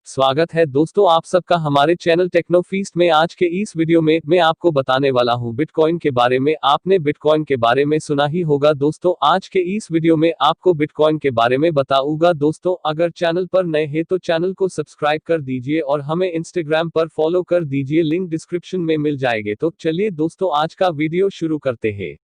स्वागत है दोस्तों आप सबका हमारे चैनल टेक्नो फीस्ट में। आज के इस वीडियो में मैं आपको बताने वाला हूं बिटकॉइन के बारे में। आपने बिटकॉइन के बारे में सुना ही होगा दोस्तों। आज के इस वीडियो में आपको बिटकॉइन के बारे में बताऊंगा दोस्तों। अगर चैनल पर नए हैं तो चैनल को सब्सक्राइब कर दीजिए और हमें इंस्टाग्राम पर फॉलो कर दीजिए, लिंक डिस्क्रिप्शन में मिल जाएंगे। तो चलिए दोस्तों आज का वीडियो शुरू करते हैं।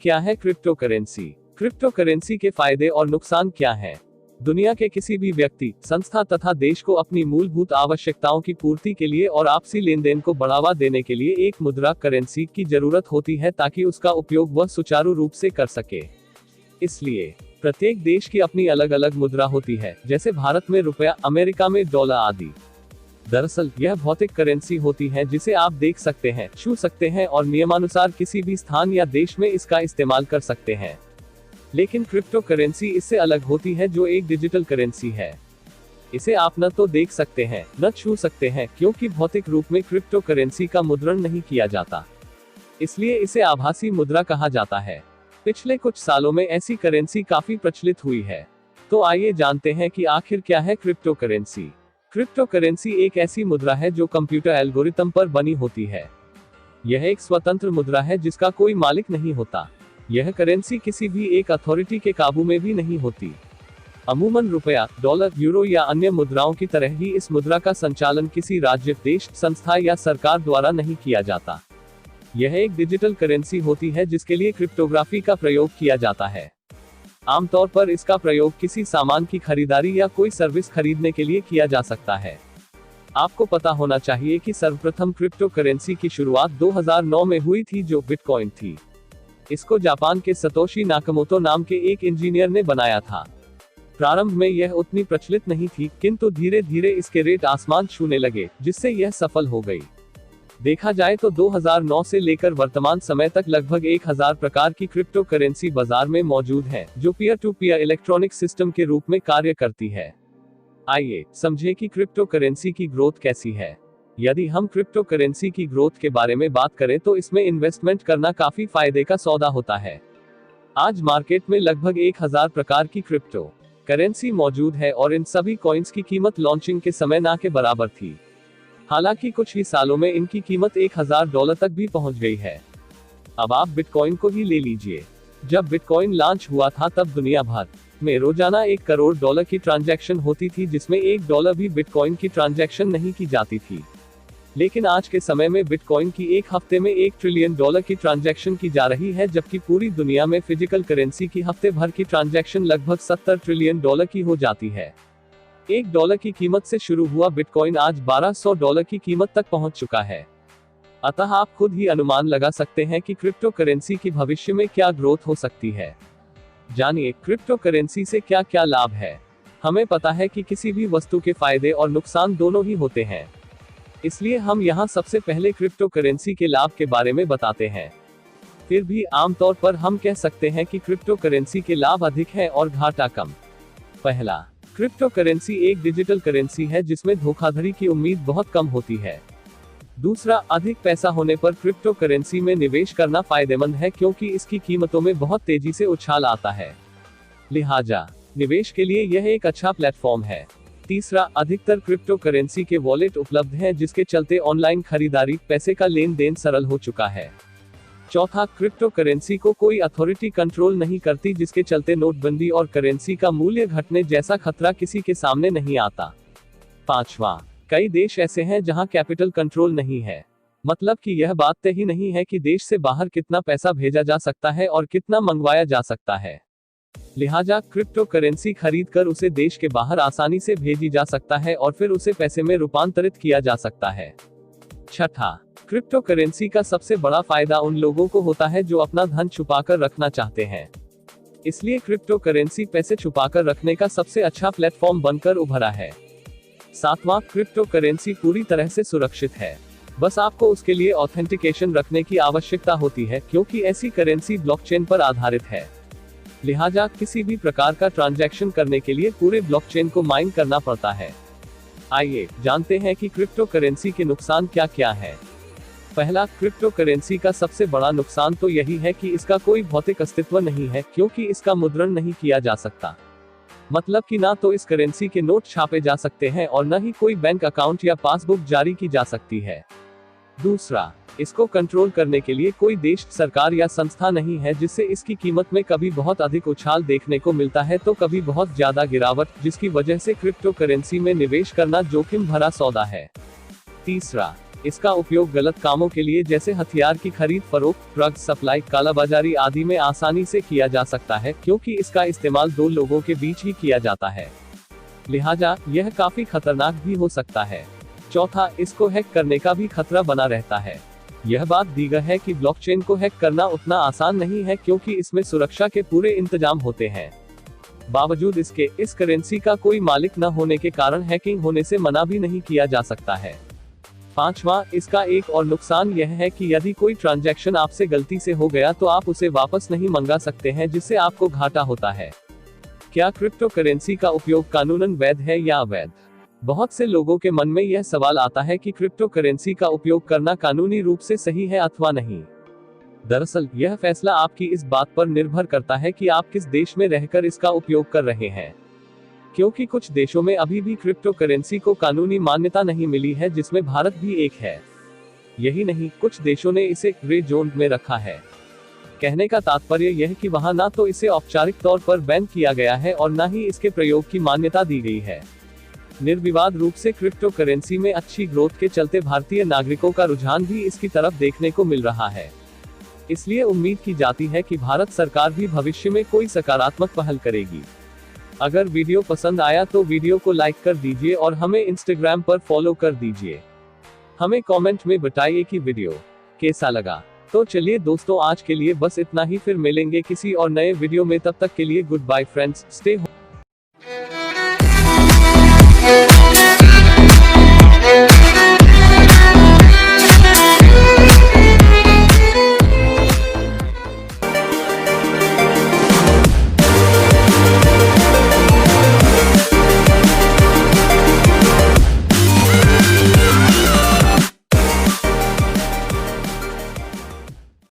क्या है क्रिप्टो करेंसी? क्रिप्टो करेंसी के फायदे और नुकसान क्या हैं? दुनिया के किसी भी व्यक्ति, संस्था तथा देश को अपनी मूलभूत आवश्यकताओं की पूर्ति के लिए और आपसी लेनदेन को बढ़ावा देने के लिए एक मुद्रा करेंसी की जरूरत होती है ताकि उसका उपयोग वह सुचारू रूप से कर सके। इसलिए प्रत्येक देश की अपनी अलग अलग मुद्रा होती है, जैसे भारत में रुपया, अमेरिका में डॉलर आदि। दरअसल यह भौतिक करेंसी होती है जिसे आप देख सकते हैं, छू सकते हैं और नियमानुसार किसी भी स्थान या देश में इसका इस्तेमाल कर सकते हैं। लेकिन क्रिप्टो करेंसी इससे अलग होती है, जो एक डिजिटल करेंसी है। इसे आप न तो देख सकते हैं न छू सकते हैं, क्योंकि भौतिक रूप में क्रिप्टो करेंसी का मुद्रण नहीं किया जाता। इसलिए इसे आभासी मुद्रा कहा जाता है। पिछले कुछ सालों में ऐसी करेंसी काफी प्रचलित हुई है। तो आइए जानते हैं कि आखिर क्या है क्रिप्टो करेंसी। क्रिप्टो करेंसी एक ऐसी मुद्रा है जो कंप्यूटर एल्गोरिथम पर बनी होती है। यह एक स्वतंत्र मुद्रा है जिसका कोई मालिक नहीं होता। यह करेंसी किसी भी एक अथॉरिटी के काबू में भी नहीं होती। अमूमन रुपया, डॉलर, यूरो या अन्य मुद्राओं की तरह ही इस मुद्रा का संचालन किसी राज्य, देश, संस्था या सरकार द्वारा नहीं किया जाता। यह एक डिजिटल करेंसी होती है जिसके लिए क्रिप्टोग्राफी का प्रयोग किया जाता है। आमतौर पर इसका प्रयोग किसी सामान की खरीदारी या कोई सर्विस खरीदने के लिए किया जा सकता है। आपको पता होना चाहिए कि सर्वप्रथम क्रिप्टो करेंसी की शुरुआत 2009 में हुई थी, जो बिटकॉइन थी। इसको जापान के सतोशी नाकामोतो नाम के एक इंजीनियर ने बनाया था। प्रारंभ में यह उतनी प्रचलित नहीं थी, किंतु धीरे धीरे इसके रेट आसमान छूने लगे, जिससे यह सफल हो गई। देखा जाए तो 2009 से लेकर वर्तमान समय तक लगभग 1000 प्रकार की क्रिप्टो करेंसी बाजार में मौजूद है, जो peer to peer electronic system के रूप में कार्य करती है। आइए समझें कि क्रिप्टो करेंसी की ग्रोथ कैसी है। यदि हम क्रिप्टो करेंसी की ग्रोथ के बारे में बात करें तो इसमें इन्वेस्टमेंट करना काफी फायदे का सौदा होता है। आज मार्केट में लगभग 1000 प्रकार की क्रिप्टो करेंसी मौजूद है और इन सभी कॉइन्स की कीमत लॉन्चिंग के समय ना के बराबर थी। हालांकि कुछ ही सालों में इनकी कीमत $1000 तक भी पहुंच गई है। अब आप बिटकॉइन को ही ले लीजिए। जब बिटकॉइन लॉन्च हुआ था तब दुनिया भर में रोजाना $1 करोड़ की ट्रांजैक्शन होती थी, जिसमें $1 भी बिटकॉइन की ट्रांजैक्शन नहीं की जाती थी। लेकिन आज के समय में बिटकॉइन की एक हफ्ते में $1 ट्रिलियन की ट्रांजैक्शन की जा रही है, जबकि पूरी दुनिया में फिजिकल करेंसी की हफ्ते भर की ट्रांजैक्शन लगभग $70 ट्रिलियन की हो जाती है। $1 की कीमत से शुरू हुआ बिटकॉइन आज $1200 की कीमत तक पहुंच चुका है। अतः आप खुद ही अनुमान लगा सकते हैं कि क्रिप्टो करेंसी की भविष्य में क्या ग्रोथ हो सकती है। जानिए क्रिप्टो करेंसी से क्या क्या लाभ है। हमें पता है कि किसी भी वस्तु के फायदे और नुकसान दोनों ही होते हैं, इसलिए हम यहाँ सबसे पहले क्रिप्टो करेंसी के लाभ के बारे में बताते हैं। फिर भी आमतौर पर हम कह सकते हैं कि क्रिप्टो करेंसी के लाभ अधिक है और घाटा कम। पहला, क्रिप्टो करेंसी एक डिजिटल करेंसी है जिसमें धोखाधड़ी की उम्मीद बहुत कम होती है। दूसरा, अधिक पैसा होने पर क्रिप्टो करेंसी में निवेश करना फायदेमंद है, क्योंकि इसकी कीमतों में बहुत तेजी से उछाल आता है। लिहाजा निवेश के लिए यह एक अच्छा प्लेटफॉर्म है। तीसरा, अधिकतर क्रिप्टो करेंसी के वॉलेट उपलब्ध हैं, जिसके चलते ऑनलाइन खरीदारी, पैसे का लेन देन सरल हो चुका है। चौथा, क्रिप्टो करेंसी को कोई अथॉरिटी कंट्रोल नहीं करती, जिसके चलते नोटबंदी और करेंसी का मूल्य घटने जैसा खतरा किसी के सामने नहीं आता। पांचवा, कई देश ऐसे हैं जहां कैपिटल कंट्रोल नहीं है, मतलब कि यह बात तय ही नहीं है कि देश से बाहर कितना पैसा भेजा जा सकता है और कितना मंगवाया जा सकता है। लिहाजा क्रिप्टो करेंसी खरीद कर उसे देश के बाहर आसानी से भेजी जा सकता है और फिर उसे पैसे में रूपांतरित किया जा सकता है। छठा, क्रिप्टो करेंसी का सबसे बड़ा फायदा उन लोगों को होता है जो अपना धन छुपाकर रखना चाहते हैं। इसलिए क्रिप्टो करेंसी पैसे छुपाकर रखने का सबसे अच्छा प्लेटफॉर्म बनकर उभरा है। सातवां, क्रिप्टो करेंसी पूरी तरह से सुरक्षित है। बस आपको उसके लिए ऑथेंटिकेशन रखने की आवश्यकता होती है, क्योंकि ऐसी करेंसी ब्लॉकचेन पर आधारित है। लिहाजा किसी भी प्रकार का ट्रांजैक्शन करने के लिए पूरे ब्लॉकचेन को माइन करना पड़ता है। आइए जानते हैं कि क्रिप्टो करेंसी के नुकसान क्या क्या है। पहला, क्रिप्टो करेंसी का सबसे बड़ा नुकसान तो यही है कि इसका कोई भौतिक अस्तित्व नहीं है, क्योंकि इसका मुद्रण नहीं किया जा सकता। मतलब कि ना तो इस करेंसी के नोट छापे जा सकते हैं और न ही कोई बैंक अकाउंट या पासबुक जारी की जा सकती है। दूसरा, इसको कंट्रोल करने के लिए कोई देश, सरकार या संस्था नहीं है, जिससे इसकी कीमत में कभी बहुत अधिक उछाल देखने को मिलता है तो कभी बहुत ज्यादा गिरावट, जिसकी वजह से क्रिप्टो करेंसी में निवेश करना जोखिम भरा सौदा है। तीसरा, इसका उपयोग गलत कामों के लिए जैसे हथियार की खरीद फरोख्त, ड्रग्स सप्लाई, कालाबाजारी आदि में आसानी से किया जा सकता है, क्योंकि इसका इस्तेमाल दो लोगों के बीच ही किया जाता है। लिहाजा यह काफी खतरनाक भी हो सकता है। चौथा, इसको हैक करने का भी खतरा बना रहता है। यह बात दीगर है कि ब्लॉकचेन को हैक करना उतना आसान नहीं है, क्योंकि इसमें सुरक्षा के पूरे इंतजाम होते हैं। बावजूद इसके, इस करेंसी का कोई मालिक न होने के कारण हैकिंग होने से मना भी नहीं किया जा सकता है। पांचवा, इसका एक और नुकसान यह है कि यदि कोई ट्रांजैक्शन आपसे गलती से हो गया तो आप उसे वापस नहीं मंगा सकते हैं, जिससे आपको घाटा होता है। क्या क्रिप्टो करेंसी का उपयोग कानूनन वैध है या अवैध? बहुत से लोगों के मन में यह सवाल आता है कि क्रिप्टो करेंसी का उपयोग करना कानूनी रूप से सही है अथवा नहीं। दरअसल यह फैसला आपकी इस बात पर निर्भर करता है कि आप किस देश में रहकर इसका उपयोग कर रहे हैं, क्योंकि कुछ देशों में अभी भी क्रिप्टो करेंसी को कानूनी मान्यता नहीं मिली है, जिसमें भारत भी एक है। यही नहीं, कुछ देशों ने इसे ग्रे जोन में रखा है। कहने का तात्पर्य यह कि वहां ना तो इसे औपचारिक तौर पर बैन किया गया है और ना ही इसके प्रयोग की मान्यता दी गई है। निर्विवाद रूप से क्रिप्टो करेंसी में अच्छी ग्रोथ के चलते भारतीय नागरिकों का रुझान भी इसकी तरफ देखने को मिल रहा है। इसलिए उम्मीद की जाती है कि भारत सरकार भी भविष्य में कोई सकारात्मक पहल करेगी। अगर वीडियो पसंद आया तो वीडियो को लाइक कर दीजिए और हमें इंस्टाग्राम पर फॉलो कर दीजिए। हमें कमेंट में बताइए कि वीडियो कैसा लगा। तो चलिए दोस्तों, आज के लिए बस इतना ही, फिर मिलेंगे किसी और नए वीडियो में। तब तक के लिए goodbye friends, stay home.